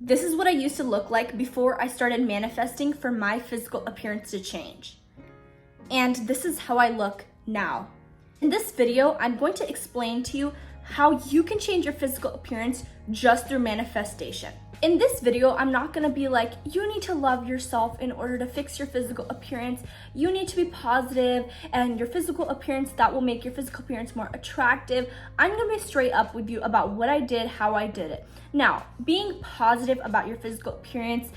This is what I used to look like before I started manifesting for my physical appearance to change. And this is how I look now. In this video, I'm going to explain to you how you can change your physical appearance just through manifestation. In this video, I'm not gonna be like, you need to love yourself in order to fix your physical appearance. You need to be positive and your physical appearance, that will make your physical appearance more attractive. I'm gonna be straight up with you about what I did, how I did it. Now, being positive about your physical appearance,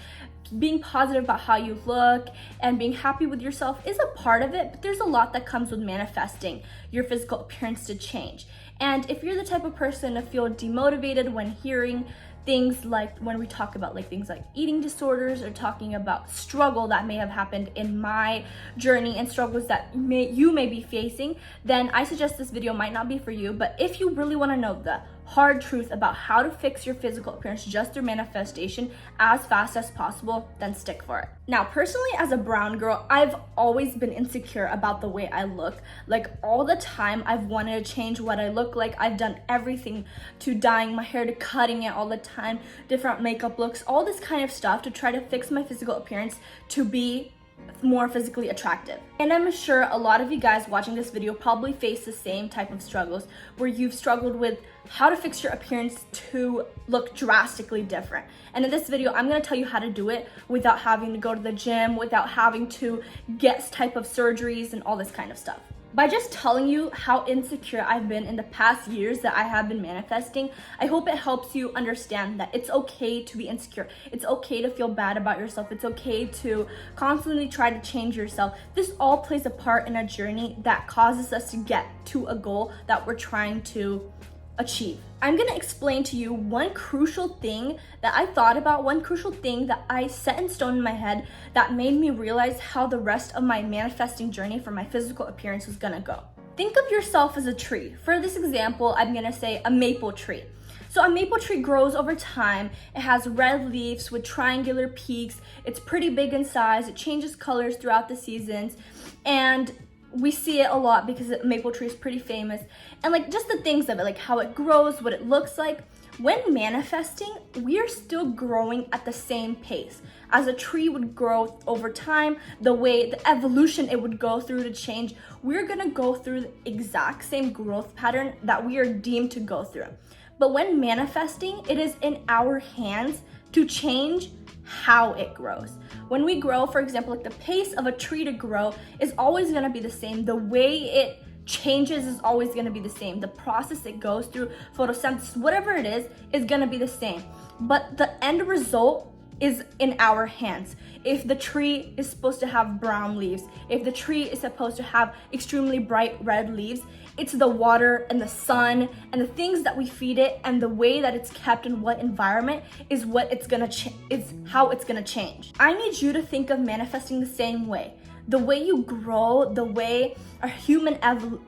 being positive about how you look and being happy with yourself is a part of it, but there's a lot that comes with manifesting your physical appearance to change. And if you're the type of person to feel demotivated when hearing things like, when we talk about like things like eating disorders or talking about struggle that may have happened in my journey and struggles that you may be facing, then I suggest this video might not be for you. But if you really want to know the hard truth about how to fix your physical appearance just through manifestation as fast as possible, then stick for it. Now, personally, as a brown girl, I've always been insecure about the way I look. Like all the time, I've wanted to change what I look like. I've done everything to dyeing my hair to cutting it all the time, different makeup looks, all this kind of stuff to try to fix my physical appearance to be more physically attractive. And I'm sure a lot of you guys watching this video probably face the same type of struggles where you've struggled with how to fix your appearance to look drastically different. And in this video, I'm gonna tell you how to do it without having to go to the gym, without having to get type of surgeries and all this kind of stuff. By just telling you how insecure I've been in the past years that I have been manifesting, I hope it helps you understand that it's okay to be insecure. It's okay to feel bad about yourself. It's okay to constantly try to change yourself. This all plays a part in a journey that causes us to get to a goal that we're trying to achieve. I'm gonna explain to you one crucial thing that I thought about, one crucial thing that I set in stone in my head that made me realize how the rest of my manifesting journey for my physical appearance was gonna go. Think of yourself as a tree. For this example, I'm gonna say a maple tree. So a maple tree grows over time. It has red leaves with triangular peaks. It's pretty big in size. It changes colors throughout the seasons. And we see it a lot because the maple tree is pretty famous. And like just the things of it, like how it grows, what it looks like. When manifesting, we are still growing at the same pace. As a tree would grow over time, the way, the evolution it would go through to change, we're gonna go through the exact same growth pattern that we are deemed to go through. But when manifesting, it is in our hands to change how it grows. When we grow, for example, like the pace of a tree to grow is always gonna be the same. The way it changes is always gonna be the same. The process it goes through, photosynthesis, whatever it is gonna be the same. But the end result is in our hands. If the tree is supposed to have brown leaves, if the tree is supposed to have extremely bright red leaves, it's the water and the sun and the things that we feed it and the way that it's kept in what environment is what it's gonna is how it's gonna change. I need you to think of manifesting the same way. The way you grow, the way our human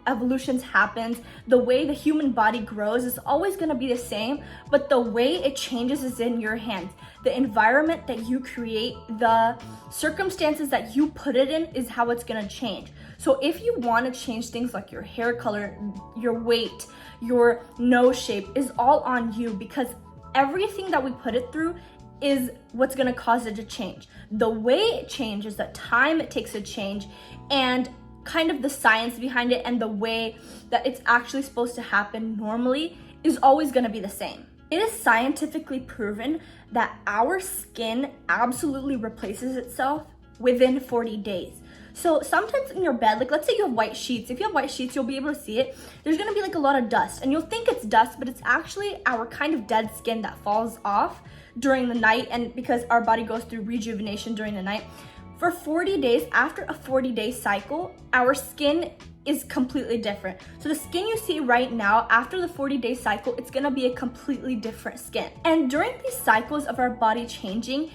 evolutions happens, the way the human body grows is always gonna be the same, but the way it changes is in your hands. The environment that you create, the circumstances that you put it in is how it's gonna change. So if you wanna change things like your hair color, your weight, your nose shape is all on you, because everything that we put it through is what's gonna cause it to change. The way it changes, the time it takes to change, and kind of the science behind it and the way that it's actually supposed to happen normally is always gonna be the same. It is scientifically proven that our skin absolutely replaces itself within 40 days. So sometimes in your bed, like let's say you have white sheets. If you have white sheets, you'll be able to see it. There's gonna be like a lot of dust and you'll think it's dust, but it's actually our kind of dead skin that falls off during the night, and because our body goes through rejuvenation during the night. For 40 days, after a 40-day cycle, our skin is completely different. So the skin you see right now, after the 40-day cycle, it's gonna be a completely different skin. And during these cycles of our body changing,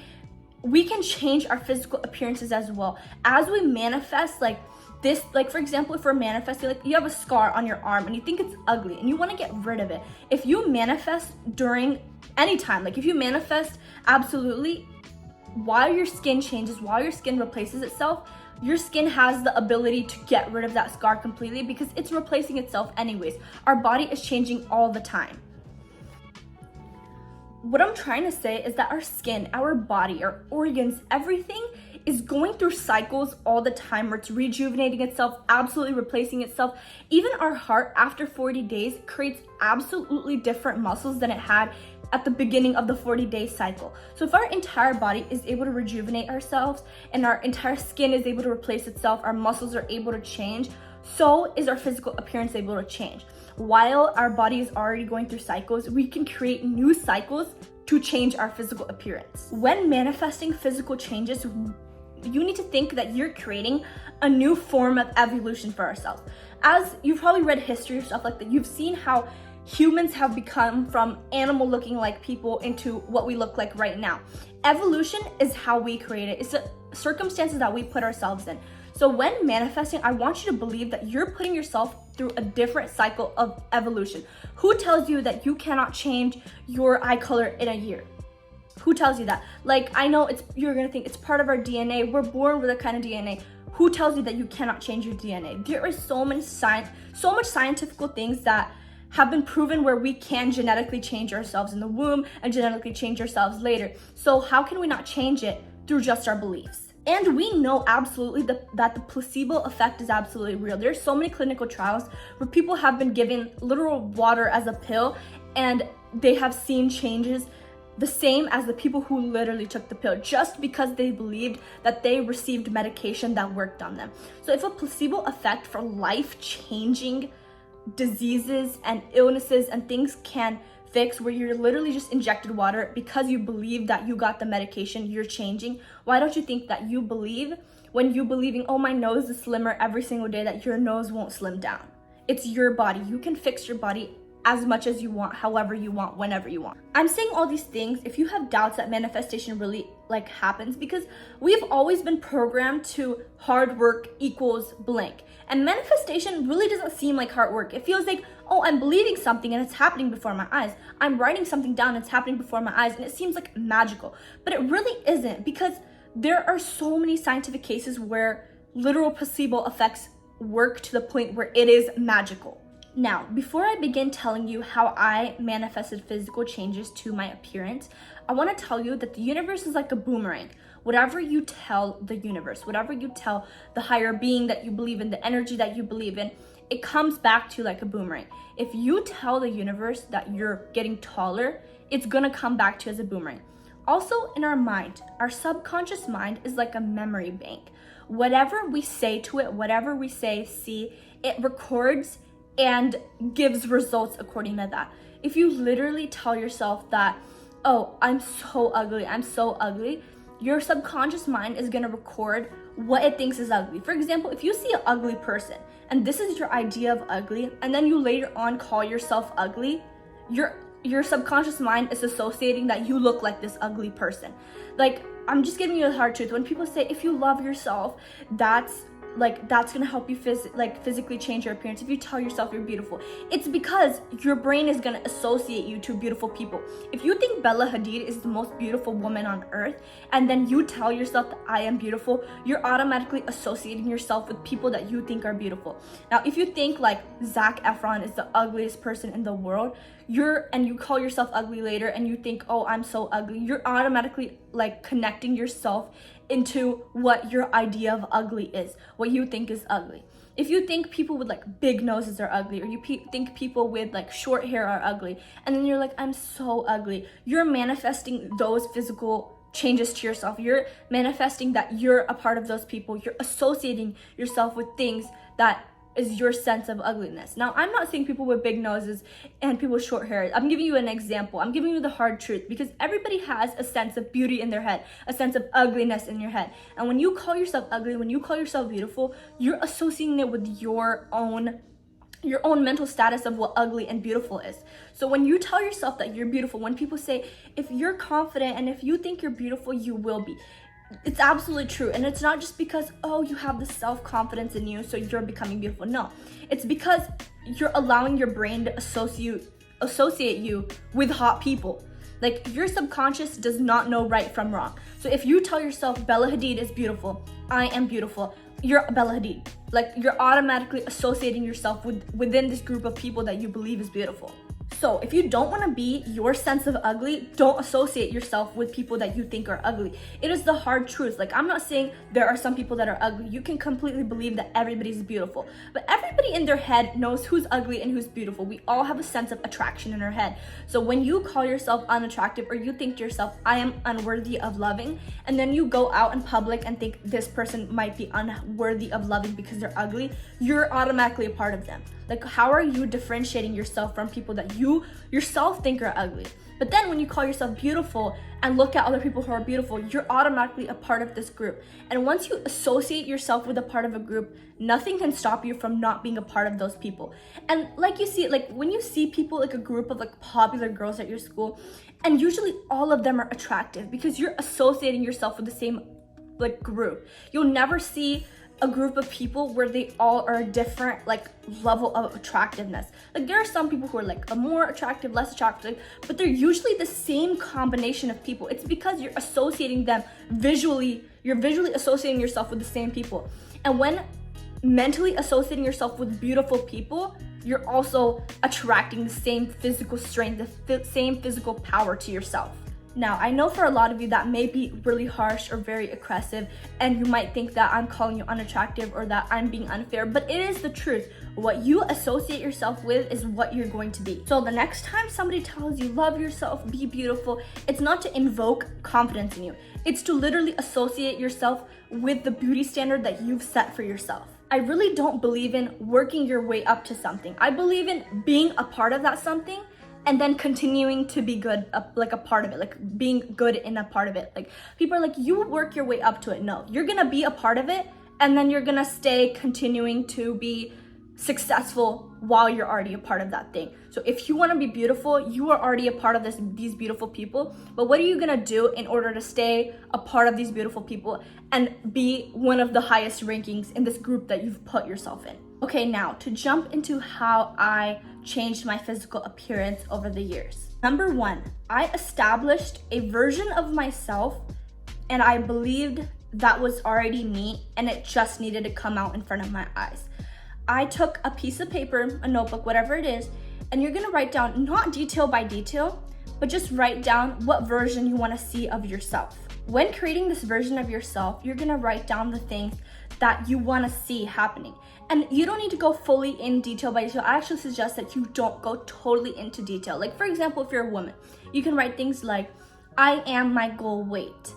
we can change our physical appearances as well. As we manifest like this, like for example, if we're manifesting, like you have a scar on your arm and you think it's ugly and you wanna get rid of it. If you manifest during any time, like if you manifest absolutely while your skin changes, while your skin replaces itself, your skin has the ability to get rid of that scar completely because it's replacing itself anyways. Our body is changing all the time. what I'm trying to say is that our skin, our body, our organs, everything is going through cycles all the time where it's rejuvenating itself, absolutely replacing itself. Even our heart after 40 days creates absolutely different muscles than it had at the beginning of the 40-day cycle. So if our entire body is able to rejuvenate ourselves and our entire skin is able to replace itself, our muscles are able to change, so is our physical appearance able to change. While our body is already going through cycles, we can create new cycles to change our physical appearance. When manifesting physical changes, you need to think that you're creating a new form of evolution for ourselves. As you've probably read history or stuff like that, you've seen how humans have become from animal looking like people into what we look like right now. Evolution is how we create it. It's the circumstances that we put ourselves in. So when manifesting, I want you to believe that you're putting yourself through a different cycle of evolution. Who tells you that you cannot change your eye color in a year? Who tells you that? Like, I know you're gonna think it's part of our DNA. We're born with a kind of DNA. Who tells you that you cannot change your DNA? There is so much scientific things that have been proven where we can genetically change ourselves in the womb and genetically change ourselves later. So how can we not change it through just our beliefs? And we know absolutely that the placebo effect is absolutely real. There's so many clinical trials where people have been given literal water as a pill and they have seen changes the same as the people who literally took the pill just because they believed that they received medication that worked on them. So if a placebo effect for life-changing diseases and illnesses and things can fix, where you're literally just injected water because you believe that you got the medication, you're changing, why don't you think that you believe when you believing, oh, my nose is slimmer every single day, that your nose won't slim down? It's your body. You can fix your body as much as you want, however you want, whenever you want. I'm saying all these things if you have doubts that manifestation really happens, because we've always been programmed to hard work equals blank. And manifestation really doesn't seem like hard work. It feels like, oh, I'm believing something and it's happening before my eyes. I'm writing something down and it's happening before my eyes, and it seems like magical. But it really isn't, because there are so many scientific cases where literal placebo effects work to the point where it is magical. Now, before I begin telling you how I manifested physical changes to my appearance, I want to tell you that the universe is like a boomerang. Whatever you tell the universe, whatever you tell the higher being that you believe in, the energy that you believe in, it comes back to you like a boomerang. If you tell the universe that you're getting taller, it's gonna come back to you as a boomerang. Also, in our mind, our subconscious mind is like a memory bank. Whatever we say to it, whatever we say, see, it records and gives results according to that. If you literally tell yourself that, oh, I'm so ugly, your subconscious mind is gonna record what it thinks is ugly. For example, if you see an ugly person and this is your idea of ugly, and then you later on call yourself ugly, your subconscious mind is associating that you look like this ugly person. Like, I'm just giving you the hard truth. When people say if you love yourself, that's gonna help you physically change your appearance. If you tell yourself you're beautiful, it's because your brain is gonna associate you to beautiful people. If you think Bella Hadid is the most beautiful woman on earth, and then you tell yourself that I am beautiful, you're automatically associating yourself with people that you think are beautiful. Now, if you think like Zac Efron is the ugliest person in the world, and you call yourself ugly later and you think, oh, I'm so ugly, you're automatically connecting yourself into what your idea of ugly is, what you think is ugly. If you think people with big noses are ugly, or you think people with short hair are ugly, and then you're like, I'm so ugly, you're manifesting those physical changes to yourself. You're manifesting that you're a part of those people. You're associating yourself with things that is your sense of ugliness. Now, I'm not saying people with big noses and people with short hair. I'm giving you an example. I'm giving you the hard truth, because everybody has a sense of beauty in their head, a sense of ugliness in your head. And when you call yourself ugly, when you call yourself beautiful, you're associating it with your own mental status of what ugly and beautiful is. So when you tell yourself that you're beautiful, when people say, if you're confident and if you think you're beautiful, you will be, it's absolutely true. And it's not just because, oh, you have the self-confidence in you, so you're becoming beautiful. No, it's because you're allowing your brain to associate you with hot people. Your subconscious does not know right from wrong. So if you tell yourself Bella Hadid is beautiful, I am beautiful, you're Bella Hadid. You're automatically associating yourself within this group of people that you believe is beautiful. So if you don't want to be your sense of ugly, don't associate yourself with people that you think are ugly. It is the hard truth. Like, I'm not saying there are some people that are ugly. You can completely believe that everybody's beautiful, but everybody in their head knows who's ugly and who's beautiful. We all have a sense of attraction in our head. So when you call yourself unattractive, or you think to yourself, I am unworthy of loving, and then you go out in public and think this person might be unworthy of loving because they're ugly, you're automatically a part of them. Like, how are you differentiating yourself from people that you yourself think are ugly? But then when you call yourself beautiful and look at other people who are beautiful, you're automatically a part of this group. And once you associate yourself with a part of a group, nothing can stop you from not being a part of those people. And like, you see, like when you see people, like a group of like popular girls at your school, and usually all of them are attractive because you're associating yourself with the same like group. You'll never see a group of people where they all are a different like level of attractiveness. Like, there are some people who are like a more attractive, less attractive, but they're usually the same combination of people. It's because you're associating them visually. You're visually associating yourself with the same people. And when mentally associating yourself with beautiful people, you're also attracting the same physical strength, the same physical power to yourself. Now, I know for a lot of you that may be really harsh or very aggressive, and you might think that I'm calling you unattractive or that I'm being unfair, but it is the truth. What you associate yourself with is what you're going to be. So the next time somebody tells you love yourself, be beautiful, it's not to invoke confidence in you. It's to literally associate yourself with the beauty standard that you've set for yourself. I really don't believe in working your way up to something. I believe in being a part of that something and then continuing to be good, like a part of it, like being good in a part of it. Like, people are like, you work your way up to it. No, you're gonna be a part of it, and then you're gonna stay continuing to be successful while you're already a part of that thing. So if you wanna be beautiful, you are already a part of these beautiful people, but what are you gonna do in order to stay a part of these beautiful people and be one of the highest rankings in this group that you've put yourself in? Okay, now to jump into how I changed my physical appearance over the years. Number one, I established a version of myself and I believed that was already me and it just needed to come out in front of my eyes. I took a piece of paper, a notebook, whatever it is, and you're gonna write down, not detail by detail, but just write down what version you wanna see of yourself. When creating this version of yourself, you're gonna write down the things that you wanna see happening. And you don't need to go fully in detail by detail. I actually suggest that you don't go totally into detail. Like, for example, if you're a woman, you can write things like, I am my goal weight.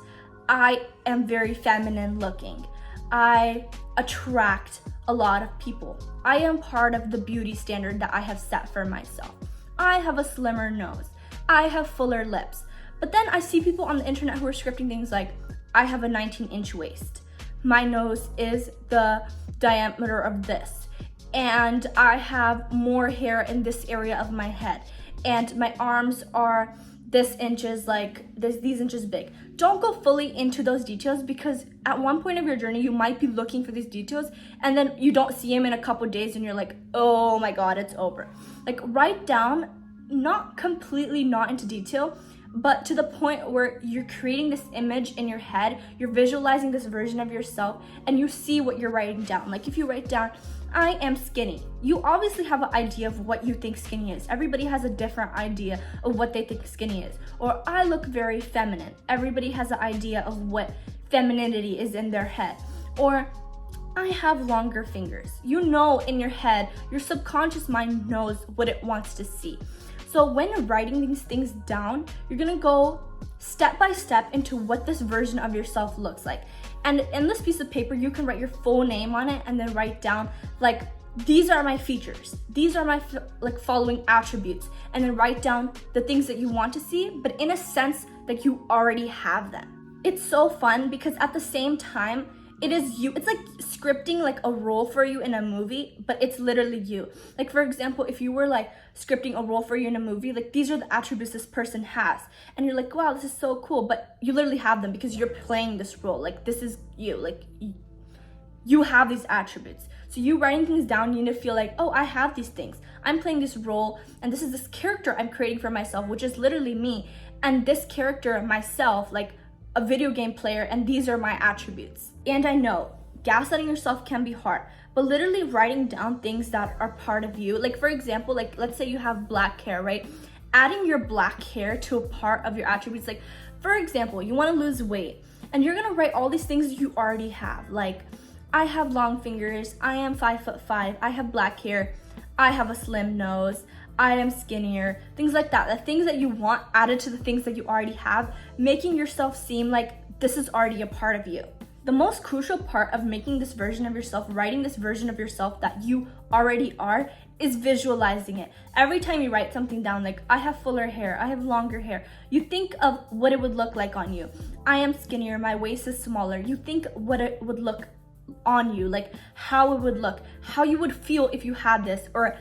I am very feminine looking. I attract a lot of people. I am part of the beauty standard that I have set for myself. I have a slimmer nose. I have fuller lips. But then I see people on the internet who are scripting things like, I have a 19-inch waist. My nose is the diameter of this, and I have more hair in this area of my head, and my arms are these inches big. Don't go fully into those details, because at one point of your journey you might be looking for these details and then you don't see them in a couple days and you're like, oh my god, it's over. Like, write down, not completely not into detail, but to the point where you're creating this image in your head, you're visualizing this version of yourself, and you see what you're writing down. Like, if you write down, I am skinny, you obviously have an idea of what you think skinny is. Everybody has a different idea of what they think skinny is. Or, I look very feminine. Everybody has an idea of what femininity is in their head. Or, I have longer fingers. You know in your head, your subconscious mind knows what it wants to see. So when you're writing these things down, you're gonna go step by step into what this version of yourself looks like. And in this piece of paper, you can write your full name on it and then write down, like, these are my features. These are my following attributes. And then write down the things that you want to see, but in a sense that you already have them. It's so fun because at the same time, it is you. It's like scripting like a role for you in a movie, but it's literally you. Like, for example, if you were like scripting a role for you in a movie, like, these are the attributes this person has. And you're like, wow, this is so cool. But you literally have them because you're playing this role. Like, this is you. Like, you have these attributes. So you writing things down, you need to feel like, oh, I have these things. I'm playing this role, and this is this character I'm creating for myself, which is literally me. And this character, myself, like a video game player, and these are my attributes. And I know gaslighting yourself can be hard, but literally writing down things that are part of you, like for example, like let's say you have black hair, right? Adding your black hair to a part of your attributes, like for example, you want to lose weight and you're gonna write all these things you already have, like I have long fingers, I am 5'5", I have black hair, I have a slim nose, I am skinnier, things like that. The things that you want added to the things that you already have, making yourself seem like this is already a part of you. The most crucial part of making this version of yourself, writing this version of yourself that you already are, is visualizing it. Every time you write something down, like I have fuller hair, I have longer hair, you think of what it would look like on you. I am skinnier, my waist is smaller. You think what it would look on you, like how it would look, how you would feel if you had this, or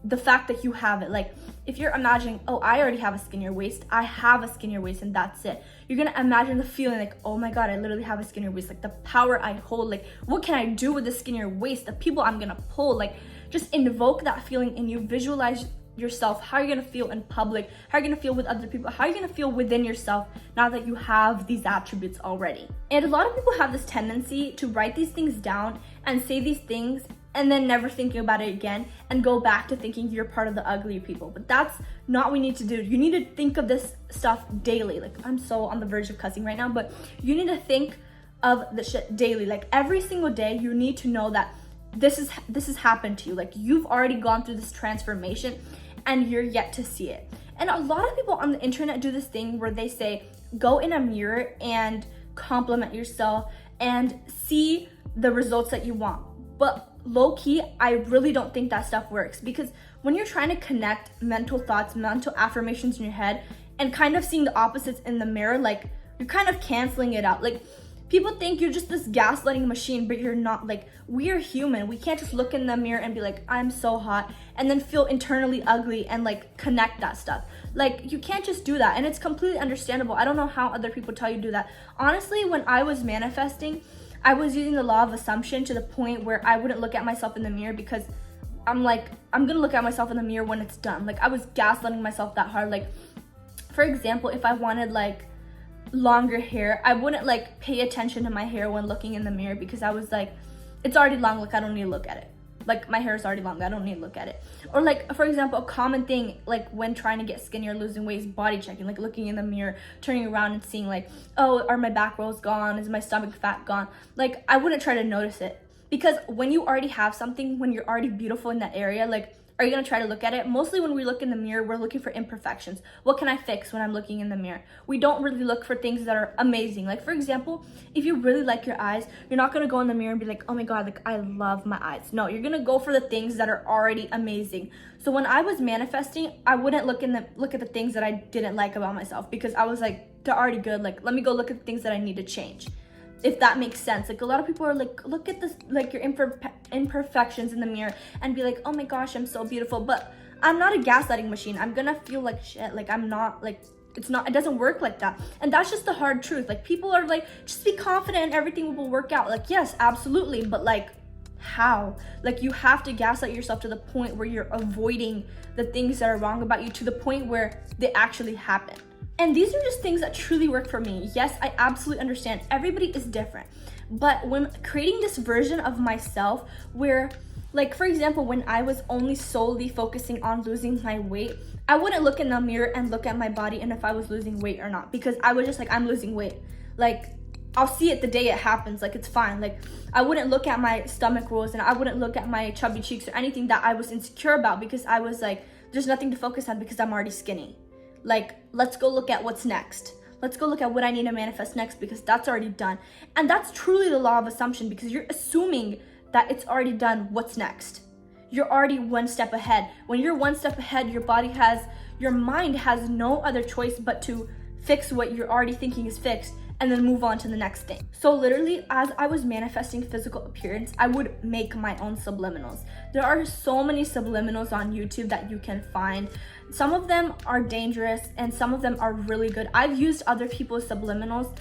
the fact that you have it. Like if you're imagining, oh, I already have a skinnier waist, I have a skinnier waist and that's it. You're gonna imagine the feeling like, oh my God, I literally have a skinnier waist, like the power I hold, like what can I do with the skinnier waist, the people I'm gonna pull, like just invoke that feeling in you. Visualize yourself, how you're gonna feel in public, how you're gonna feel with other people, how you're gonna feel within yourself now that you have these attributes already. And a lot of people have this tendency to write these things down and say these things and then never thinking about it again and go back to thinking you're part of the ugly people. But that's not what we need to do. You need to think of this stuff daily. Like I'm so on the verge of cussing right now, but you need to think of the shit daily. Like every single day you need to know that this has happened to you. Like you've already gone through this transformation and you're yet to see it. And a lot of people on the internet do this thing where they say, go in a mirror and compliment yourself and see the results that you want. But low key, I really don't think that stuff works, because when you're trying to connect mental thoughts, mental affirmations in your head and kind of seeing the opposites in the mirror, like you're kind of canceling it out. Like people think you're just this gaslighting machine, but you're not. Like we're human. We can't just look in the mirror and be like, I'm so hot, and then feel internally ugly and like connect that stuff. Like you can't just do that. And it's completely understandable. I don't know how other people tell you to do that. Honestly, when I was manifesting, I was using the law of assumption to the point where I wouldn't look at myself in the mirror, because I'm like, I'm gonna look at myself in the mirror when it's done. Like I was gaslighting myself that hard. Like for example, if I wanted like longer hair, I wouldn't like pay attention to my hair when looking in the mirror, because I was like, it's already long, like I don't need to look at it. Like my hair is already long, I don't need to look at it. Or like for example, a common thing like when trying to get skinny or losing weight is body checking, like looking in the mirror, turning around and seeing like, oh, are my back rolls gone, is my stomach fat gone? Like I wouldn't try to notice it, because when you already have something, when you're already beautiful in that area, like are you gonna try to look at it? Mostly when we look in the mirror, we're looking for imperfections. What can I fix when I'm looking in the mirror? We don't really look for things that are amazing. Like for example, if you really like your eyes, you're not gonna go in the mirror and be like, oh my God, like I love my eyes. No, you're gonna go for the things that are already amazing. So when I was manifesting, I wouldn't look at the things that I didn't like about myself, because I was like, they're already good. Like let me go look at the things that I need to change. If that makes sense. Like a lot of people are like, look at this, like your imperfections in the mirror and be like, oh my gosh, I'm so beautiful. But I'm not a gaslighting machine. I'm gonna feel like shit. Like I'm not, like it doesn't work like that. And that's just the hard truth. Like people are like, just be confident and everything will work out. Like yes, absolutely, but like how? Like you have to gaslight yourself to the point where you're avoiding the things that are wrong about you, to the point where they actually happen. And these are just things that truly work for me. Yes, I absolutely understand. Everybody is different. But when creating this version of myself where, like, for example, when I was only solely focusing on losing my weight, I wouldn't look in the mirror and look at my body and if I was losing weight or not, because I was just like, I'm losing weight. Like, I'll see it the day it happens. Like, it's fine. Like, I wouldn't look at my stomach rolls and I wouldn't look at my chubby cheeks or anything that I was insecure about, because I was like, there's nothing to focus on because I'm already skinny. Like, let's go look at what's next. Let's go look at what I need to manifest next, because that's already done. And that's truly the law of assumption, because you're assuming that it's already done. What's next? You're already one step ahead. When you're one step ahead, your mind has no other choice but to fix what you're already thinking is fixed and then move on to the next thing. So literally, as I was manifesting physical appearance, I would make my own subliminals. There are so many subliminals on YouTube that you can find. Some of them are dangerous and some of them are really good. I've used other people's subliminals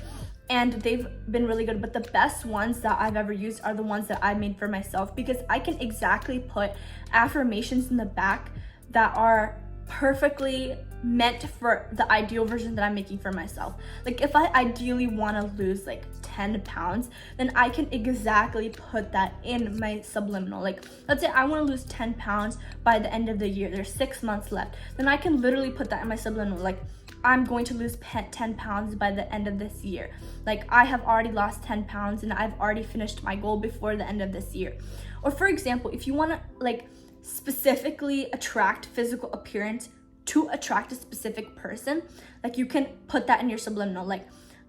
and they've been really good, but the best ones that I've ever used are the ones that I made for myself, because I can exactly put affirmations in the back that are perfectly meant for the ideal version that I'm making for myself. Like if I ideally want to lose like 10 pounds, then I can exactly put that in my subliminal. Like let's say I want to lose 10 pounds by the end of the year, there's 6 months left, then I can literally put that in my subliminal. Like I'm going to lose 10 pounds by the end of this year. Like I have already lost 10 pounds and I've already finished my goal before the end of this year. Or for example, if you want to like specifically attract physical appearance to attract a specific person, like you can put that in your subliminal. Like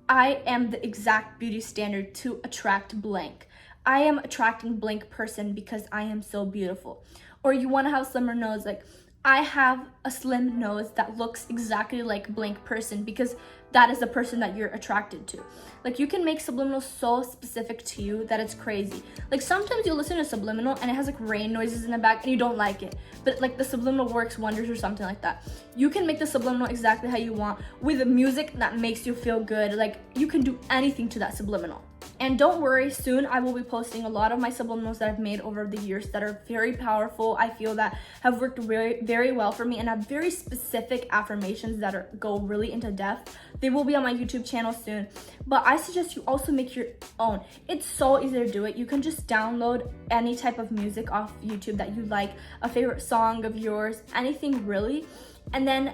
I am the exact beauty standard to attract blank. I am attracting blank person because I am so beautiful. Or you want to have slimmer nose, like I have a slim nose that looks exactly like blank person because that is the person that you're attracted to. Like you can make subliminals so specific to you that it's crazy. Like sometimes you'll listen to subliminal and it has like rain noises in the back and you don't like it, but like the subliminal works wonders or something like that. You can make the subliminal exactly how you want with music that makes you feel good. Like you can do anything to that subliminal. And don't worry, soon I will be posting a lot of my subliminals that I've made over the years that are very powerful. I feel that have worked very, very well for me and have very specific affirmations that go really into depth. They will be on my YouTube channel soon, but I suggest you also make your own. It's so easy to do it. You can just download any type of music off YouTube that you like, a favorite song of yours, anything really, and then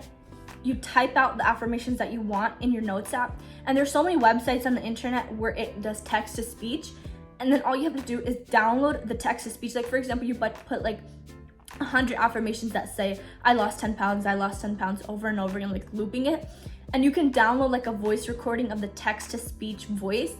you type out the affirmations that you want in your notes app. And there's so many websites on the internet where it does text to speech. And then all you have to do is download the text to speech. Like for example, you put like 100 affirmations that say, I lost 10 pounds, I lost 10 pounds over and over again, like looping it. And you can download like a voice recording of the text to speech voice,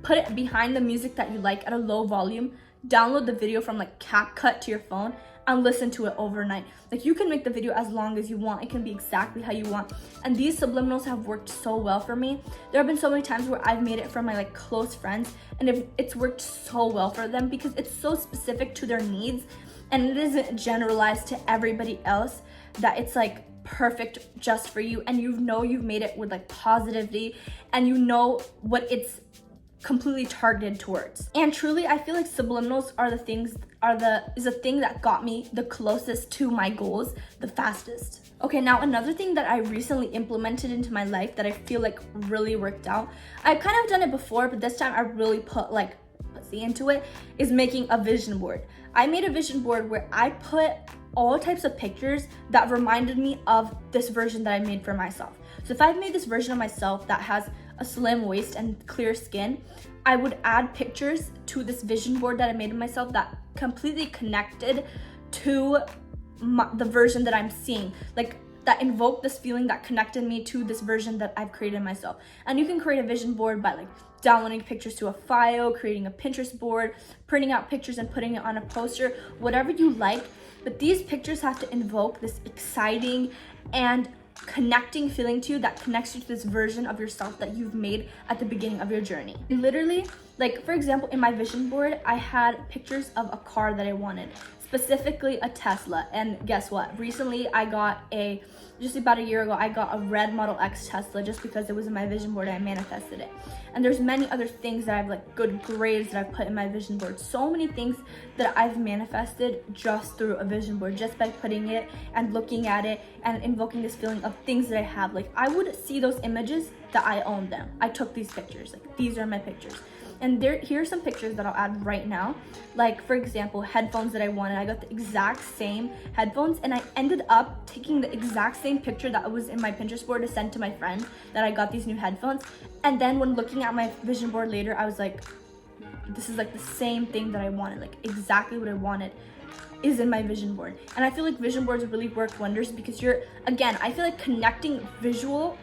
put it behind the music that you like at a low volume, download the video from like CapCut to your phone, and listen to it overnight. Like you can make the video as long as you want. It can be exactly how you want. And these subliminals have worked so well for me. There have been so many times where I've made it for my like close friends and it's worked so well for them because it's so specific to their needs and it isn't generalized to everybody else that it's like perfect just for you, and you know you've made it with like positivity and you know what it's completely targeted towards. And truly, I feel like subliminals is a thing that got me the closest to my goals the fastest. Okay, now another thing that I recently implemented into my life that I feel like really worked out. I've kind of done it before, but this time I really put pussy into it, is making a vision board. I made a vision board where I put all types of pictures that reminded me of this version that I made for myself. So if I've made this version of myself that has a slim waist and clear skin, I would add pictures to this vision board that I made of myself that completely connected to the version that I'm seeing, like that invoked this feeling that connected me to this version that I've created myself. And you can create a vision board by like downloading pictures to a file, creating a Pinterest board, printing out pictures and putting it on a poster, whatever you like. But these pictures have to invoke this exciting and connecting feeling to you that connects you to this version of yourself that you've made at the beginning of your journey. Literally, like for example, in my vision board, I had pictures of a car that I wanted, specifically a Tesla. And guess what? Recently, just about a year ago, I got a red Model X Tesla just because it was in my vision board and I manifested it. And there's many other things that I've like good grades that I've put in my vision board. So many things that I've manifested just through a vision board, just by putting it and looking at it and invoking this feeling of things that I have. Like I would see those images that I own them. I took these pictures, like these are my pictures. And here are some pictures that I'll add right now. Like for example, headphones that I wanted. I got the exact same headphones and I ended up taking the exact same picture that was in my Pinterest board to send to my friend that I got these new headphones. And then when looking at my vision board later, I was like, this is like the same thing that I wanted, like exactly what I wanted is in my vision board. And I feel like vision boards really work wonders because I feel like connecting visual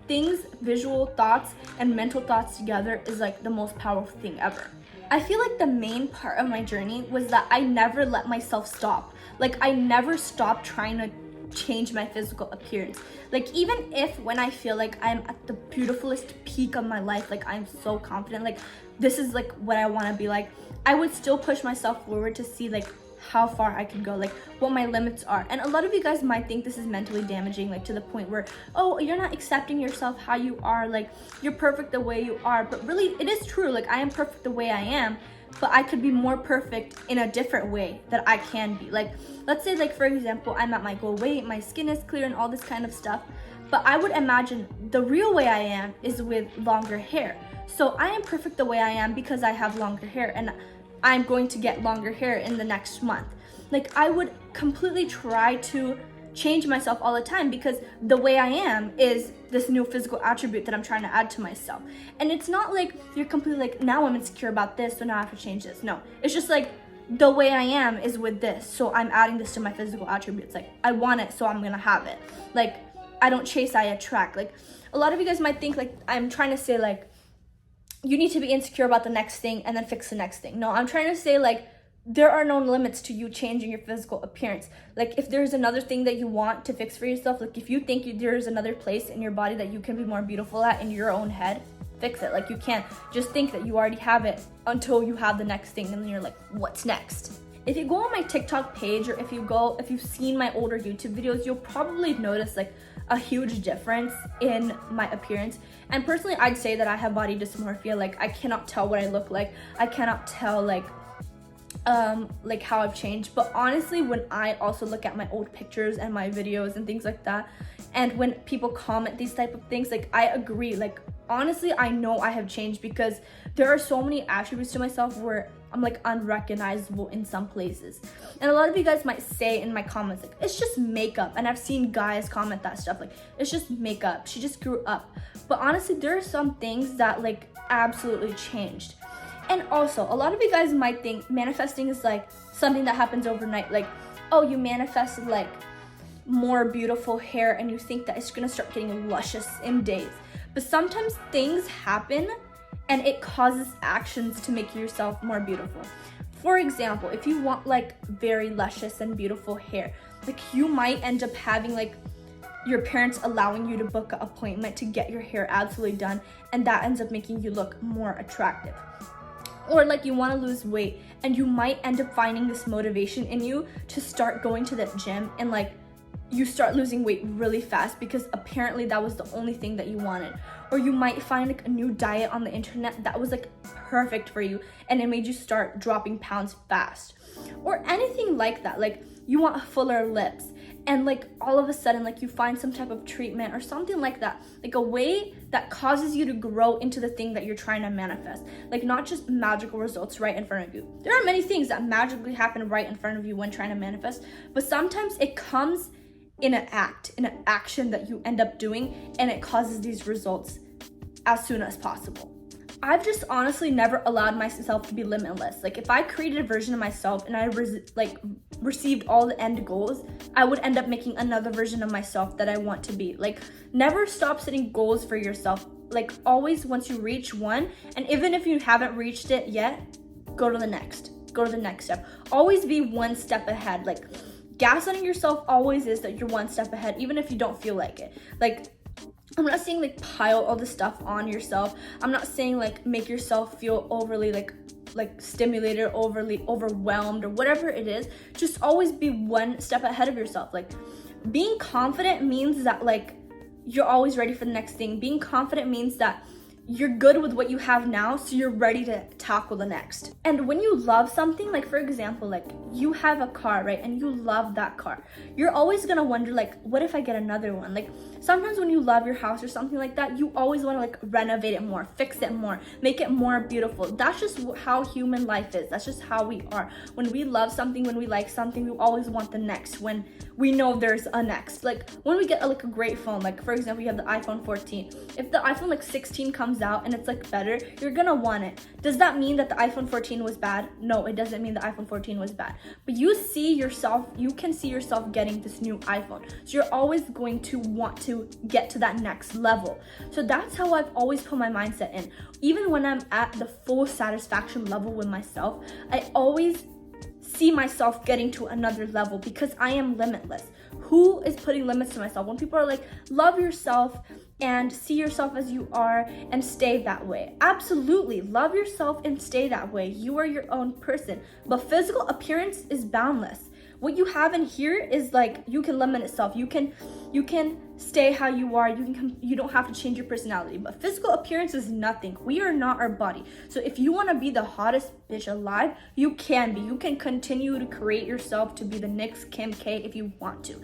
things, visual thoughts and mental thoughts together is like the most powerful thing ever. I feel like the main part of my journey was that I never let myself stop. Like I never stopped trying to change my physical appearance. Like even if when I feel like I'm at the beautifulest peak of my life, like I'm so confident, like this is like what I want to be like, I would still push myself forward to see like how far I can go, like what my limits are. And a lot of you guys might think this is mentally damaging, like to the point where, oh, you're not accepting yourself how you are, like you're perfect the way you are. But really, it is true, like I am perfect the way I am, but I could be more perfect in a different way that I can be. Like, let's say, like for example, I'm at my goal weight, my skin is clear and all this kind of stuff, but I would imagine the real way I am is with longer hair. So I am perfect the way I am because I have longer hair, and I'm going to get longer hair in the next month. Like, I would completely try to change myself all the time because the way I am is this new physical attribute that I'm trying to add to myself. And it's not like you're completely like, now I'm insecure about this, so now I have to change this. No, it's just like the way I am is with this, so I'm adding this to my physical attributes. Like, I want it, so I'm gonna have it. Like, I don't chase, I attract. Like, a lot of you guys might think like I'm trying to say like you need to be insecure about the next thing and then fix the next thing. No, I'm trying to say like there are no limits to you changing your physical appearance. Like, if there's another thing that you want to fix for yourself, like if you think there's another place in your body that you can be more beautiful at in your own head, fix it. Like, you can't just think that you already have it until you have the next thing, and then you're like, what's next? If you go on my TikTok page, or if you've seen my older YouTube videos, you'll probably notice like a huge difference in my appearance. And personally, I'd say that I have body dysmorphia. Like, I cannot tell what I look like. I cannot tell like how I've changed. But honestly, when I also look at my old pictures and my videos and things like that, and when people comment these type of things, like, I agree. Like, honestly, I know I have changed because there are so many attributes to myself where I'm like unrecognizable in some places. And a lot of you guys might say in my comments like, it's just makeup. And I've seen guys comment that stuff like, it's just makeup, she just grew up. But honestly, there are some things that like absolutely changed. And also, a lot of you guys might think manifesting is like something that happens overnight. Like, oh, you manifested like more beautiful hair and you think that it's gonna start getting luscious in days. But sometimes things happen and it causes actions to make yourself more beautiful. For example, if you want like very luscious and beautiful hair, like you might end up having like your parents allowing you to book an appointment to get your hair absolutely done, and that ends up making you look more attractive. Or like you want to lose weight and you might end up finding this motivation in you to start going to that gym, and like you start losing weight really fast because apparently that was the only thing that you wanted. Or you might find like a new diet on the internet that was like perfect for you and it made you start dropping pounds fast. Or anything like that. Like, you want fuller lips and like all of a sudden like you find some type of treatment or something like that, like a way that causes you to grow into the thing that you're trying to manifest. Like, not just magical results right in front of you. There are many things that magically happen right in front of you when trying to manifest, but sometimes it comes in an action that you end up doing, and it causes these results as soon as possible. I've just honestly never allowed myself to be limitless. Like, if I created a version of myself and I received all the end goals, I would end up making another version of myself that I want to be. Like, never stop setting goals for yourself. Like, always, once you reach one, and even if you haven't reached it yet, go to the next step. Always be one step ahead. Like, gaslighting yourself always is that you're one step ahead, even if you don't feel like it. Like, I'm not saying like pile all the stuff on yourself. I'm not saying like make yourself feel overly like stimulated, overly overwhelmed, or whatever it is. Just always be one step ahead of yourself. Like, being confident means that like you're always ready for the next thing. Being confident means that you're good with what you have now, so you're ready to tackle the next. And when you love something, like for example, like you have a car, right? And you love that car. You're always gonna wonder like, what if I get another one? Like, sometimes when you love your house or something like that, you always wanna like renovate it more, fix it more, make it more beautiful. That's just how human life is. That's just how we are. When we love something, when we like something, we always want the next when we know there's a next. Like, when we get like a great phone, like for example, you have the iPhone 14. If the iPhone like 16 comes out and it's like better, you're gonna want it. Does that mean that the iPhone 14 was bad? No, it doesn't mean the iPhone 14 was bad. But you can see yourself getting this new iPhone. So you're always going to want to get to that next level. So that's how I've always put my mindset in. Even when I'm at the full satisfaction level with myself, I always see myself getting to another level because I am limitless. who is putting limits to myself? When people are like, love yourself and see yourself as you are and stay that way. Absolutely, love yourself and stay that way. You are your own person. But physical appearance is boundless. What you have in here is like, you can limit itself. You can stay how you are. You don't have to change your personality. But physical appearance is nothing. We are not our body. So if you want to be the hottest bitch alive, you can be. You can continue to create yourself to be the next Kim K if you want to.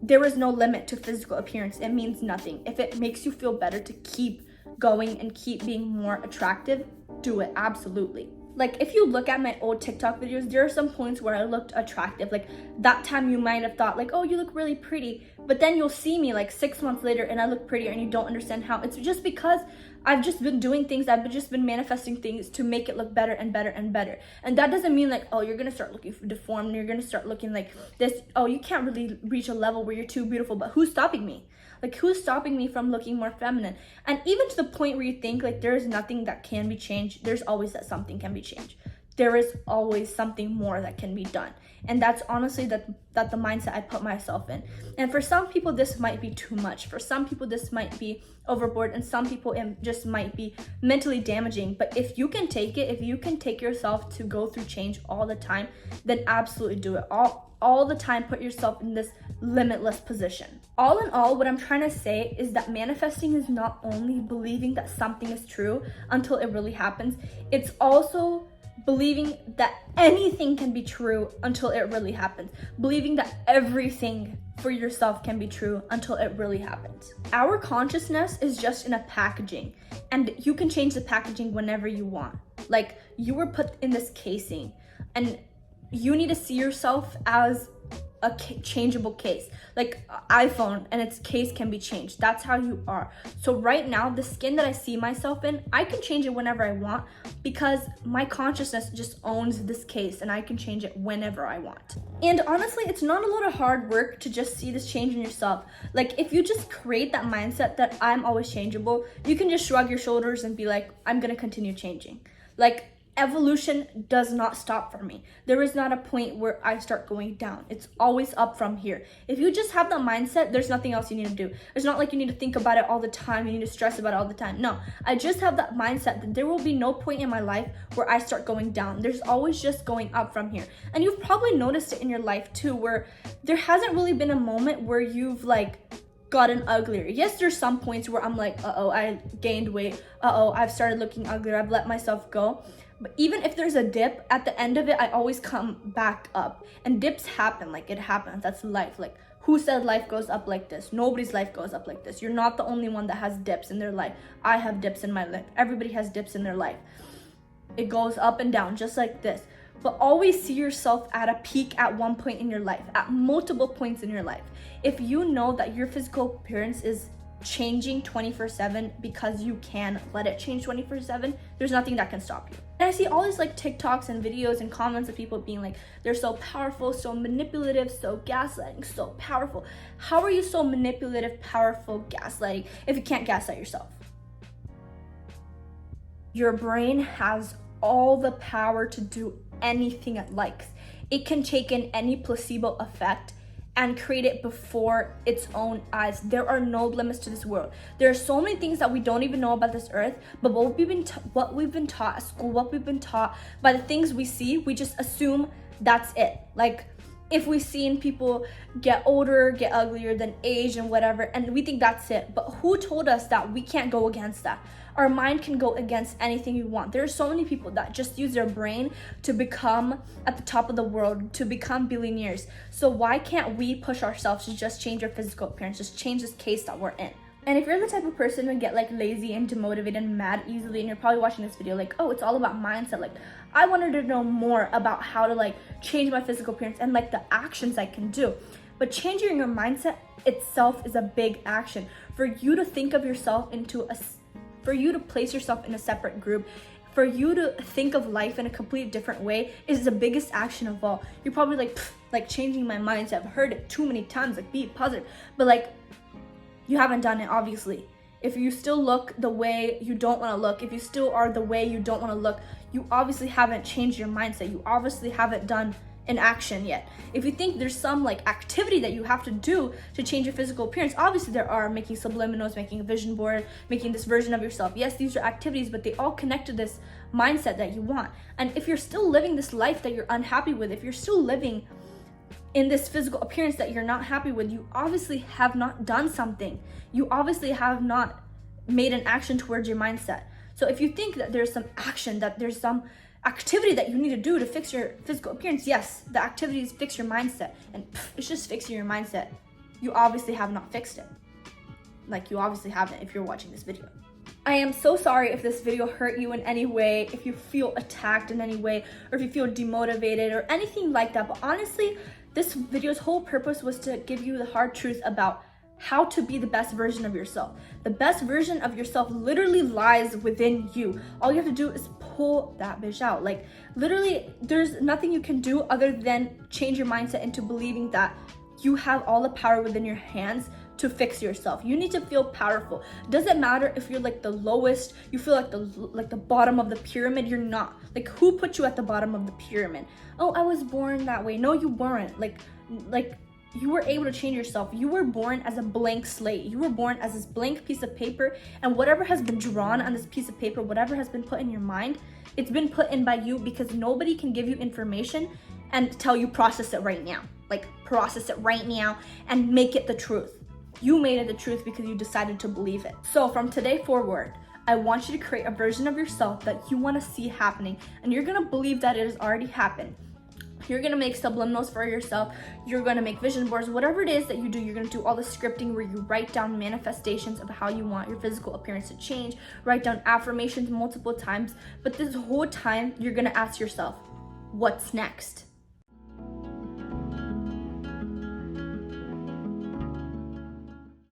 There is no limit to physical appearance. It means nothing. If it makes you feel better to keep going and keep being more attractive, do it. Absolutely. Like, if you look at my old TikTok videos, there are some points where I looked attractive. Like, that time you might have thought like, oh, you look really pretty. But then you'll see me like 6 months later and I look prettier, and you don't understand how. It's just because I've just been doing things, I've just been manifesting things to make it look better and better and better. And that doesn't mean like, oh, you're gonna start looking deformed, and you're gonna start looking like this. Oh, you can't really reach a level where you're too beautiful. But who's stopping me? Like, who's stopping me from looking more feminine? And even to the point where you think like there is nothing that can be changed, there's always that something can be changed. There is always something more that can be done. And that's honestly that the mindset I put myself in. And for some people, this might be too much. For some people, this might be overboard. And some people, it just might be mentally damaging. But if you can take it, if you can take yourself to go through change all the time, then absolutely do it. All the time, put yourself in this limitless position. All in all, what I'm trying to say is that manifesting is not only believing that something is true until it really happens, it's also believing that anything can be true until it really happens. Believing that everything for yourself can be true until it really happens. Our consciousness is just in a packaging, and you can change the packaging whenever you want. Like, you were put in this casing, and you need to see yourself as a changeable case, like iPhone, and its case can be changed. That's how you are. So right now, the skin that I see myself in, I can change it whenever I want, because my consciousness just owns this case, and I can change it whenever I want. And honestly, it's not a lot of hard work to just see this change in yourself. Like, if you just create that mindset that I'm always changeable, you can just shrug your shoulders and be like, I'm gonna continue changing. Like, evolution does not stop for me. There is not a point where I start going down. It's always up from here. If you just have that mindset, there's nothing else you need to do. It's not like you need to think about it all the time. You need to stress about it all the time. No, I just have that mindset that there will be no point in my life where I start going down. There's always just going up from here. And you've probably noticed it in your life too, where there hasn't really been a moment where you've like gotten uglier. Yes, there's some points where I'm like, uh-oh, I gained weight. Uh-oh, I've started looking uglier. I've let myself go. But even if there's a dip, at the end of it, I always come back up. And dips happen, like it happens. That's life. Like, who said life goes up like this? Nobody's life goes up like this. You're not the only one that has dips in their life. I have dips in my life. Everybody has dips in their life. It goes up and down, just like this. But always see yourself at a peak at one point in your life, at multiple points in your life. If you know that your physical appearance is changing 24/7 because you can let it change 24/7, there's nothing that can stop you. And I see all these like TikToks and videos and comments of people being like, they're so powerful, so manipulative, so gaslighting, so powerful. How are you so manipulative, powerful, gaslighting if you can't gaslight yourself? Your brain has all the power to do anything it likes. It can take in any placebo effect and create it before its own eyes. There are no limits to this world. There are so many things that we don't even know about this earth, but what we've been taught at school, what we've been taught by the things we see, we just assume that's it. Like, if we've seen people get older, get uglier, then age and whatever, and we think that's it. But who told us that we can't go against that? Our mind can go against anything you want. There are so many people that just use their brain to become at the top of the world, to become billionaires. So why can't we push ourselves to just change our physical appearance, just change this case that we're in? And if you're the type of person to get like lazy and demotivated and mad easily, and you're probably watching this video like, oh, it's all about mindset. Like, I wanted to know more about how to like change my physical appearance and like the actions I can do. But changing your mindset itself is a big action. For you to think of yourself for you to place yourself in a separate group, for you to think of life in a completely different way is the biggest action of all. You're probably like changing my mindset. I've heard it too many times, like be positive, but like you haven't done it, obviously. If you still look the way you don't want to look, if you still are the way you don't want to look, you obviously haven't changed your mindset. You obviously haven't done in action yet. If you think there's some like activity that you have to do to change your physical appearance, obviously there are: making subliminals, making a vision board, making this version of yourself. Yes, these are activities, but they all connect to this mindset that you want. And if you're still living this life that you're unhappy with, if you're still living in this physical appearance that you're not happy with, you obviously have not done something. You obviously have not made an action towards your mindset. So if you think that there's some action, that there's some activity that you need to do to fix your physical appearance, yes, the activity is fix your mindset, and it's just fixing your mindset. You obviously have not fixed it. Like, you obviously haven't if you're watching this video. I am so sorry if this video hurt you in any way, if you feel attacked in any way, or if you feel demotivated or anything like that. But honestly, this video's whole purpose was to give you the hard truth about how to be the best version of yourself. The best version of yourself literally lies within you. All you have to do is pull that bitch out. Like, literally, there's nothing you can do other than change your mindset into believing that you have all the power within your hands to fix yourself. You need to feel powerful. Doesn't matter if you're like the lowest, you feel like the bottom of the pyramid. You're not. Like, who put you at the bottom of the pyramid? Oh, I was born that way. No, you weren't. Like you were able to change yourself. You were born as a blank slate. You were born as this blank piece of paper, and whatever has been drawn on this piece of paper, whatever has been put in your mind, it's been put in by you, because nobody can give you information and tell you process it right now. Like, process it right now and make it the truth. You made it the truth because you decided to believe it. So from today forward, I want you to create a version of yourself that you want to see happening, and you're gonna believe that it has already happened. You're gonna make subliminals for yourself. You're gonna make vision boards. Whatever it is that you do, you're gonna do all the scripting where you write down manifestations of how you want your physical appearance to change. Write down affirmations multiple times. But this whole time, you're gonna ask yourself, what's next?